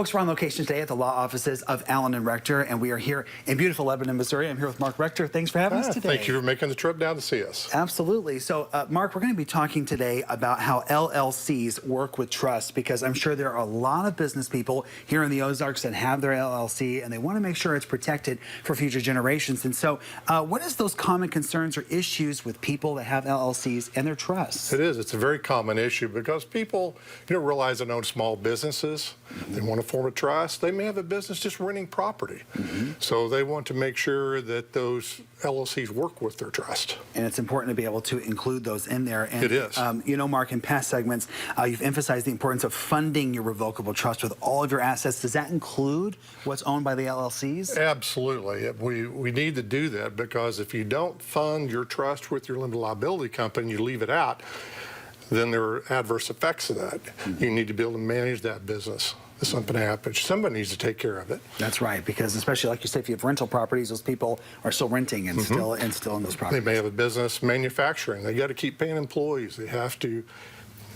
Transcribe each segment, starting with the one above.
Folks, we're on location today at the law offices of Allen and Rector, and we are here in beautiful Lebanon, Missouri. I'm here with Mark Rector. Thanks for having us today. Thank you for making the trip down to see us. Absolutely. So, Mark, we're going to be talking today about how LLCs work with trust, because I'm sure there are a lot of business people here in the Ozarks that have their LLC, and they want to make sure it's protected for future generations. And so, what is those common concerns or issues with people that have LLCs and their trusts? It is. It's a very common issue because people, realize they own small businesses. They want to form a trust. They may have a business just renting property. So they want to make sure that those LLCs work with their trust. And it's important to be able to include those in there. And, it is. Mark, in past segments, you've emphasized the importance of funding your revocable trust with all of your assets. Does that include what's owned by the LLCs? Absolutely. We need to do that, because if you don't fund your trust with your limited liability company, you leave it out, then there are adverse effects of that. You need to be able to manage that business. If something happens, somebody needs to take care of it. That's right, because especially like you say, if you have rental properties, those people are still renting and still in those properties. They may have a business manufacturing. They got to keep paying employees. They have to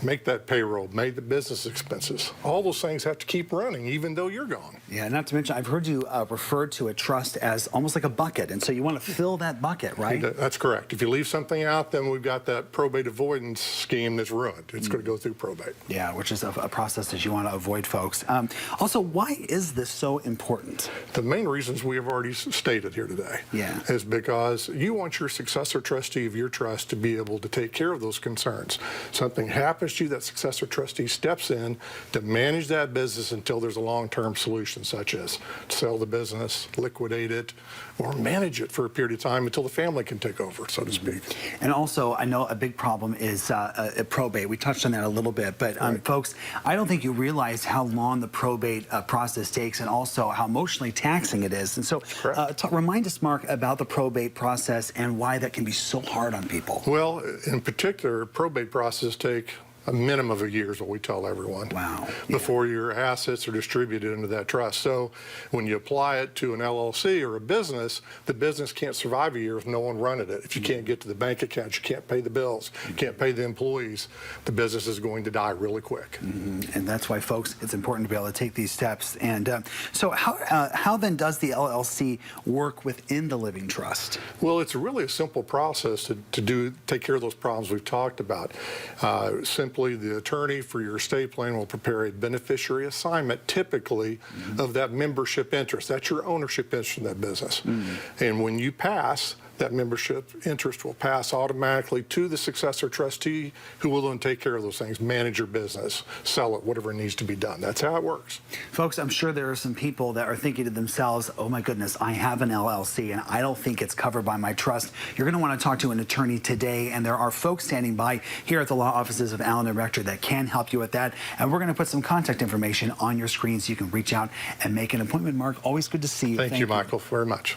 make that payroll, make the business expenses. All those things have to keep running, even though you're gone. Yeah, not to mention, I've heard you refer to a trust as almost like a bucket, and so you want to fill that bucket, right? That's correct. If you leave something out, then we've got that probate avoidance scheme that's ruined. It's going to go through probate. Yeah, which is a process that you want to avoid, folks. Also, why is this so important? The main reasons we have already stated here today is because you want your successor trustee of your trust to be able to take care of those concerns. Something happens to you, that successor trustee steps in to manage that business until there's a long-term solution, such as sell the business, liquidate it, or manage it for a period of time until the family can take over, so to speak. And also, I know a big problem is probate. We touched on that a little bit, but folks, I don't think you realize how long the probate process takes, and also how emotionally taxing it is. And so, remind us, Mark, about the probate process and why that can be so hard on people. Well, in particular, probate process take a minimum of a year is what we tell everyone. Wow. Before your assets are distributed into that trust. So when you apply it to an LLC or a business, the business can't survive a year if no one running it. If you can't get to the bank account, you can't pay the bills, you can't pay the employees, the business is going to die really quick. And that's why, folks, it's important to be able to take these steps. And so how then does the LLC work within the living trust? Well, it's really a simple process to take care of those problems we've talked about. Simply, the attorney for your estate plan will prepare a beneficiary assignment, typically, of that membership interest. That's your ownership interest in that business. And when you pass, that membership interest will pass automatically to the successor trustee, who will then take care of those things, manage your business, sell it, whatever needs to be done. That's how it works. Folks, I'm sure there are some people that are thinking to themselves, oh my goodness, I have an LLC and I don't think it's covered by my trust. You're going to want to talk to an attorney today, and there are folks standing by here at the law offices of Allen and Rector that can help you with that. And we're going to put some contact information on your screen so you can reach out and make an appointment. Mark, always good to see you. Thank you, Michael, very much.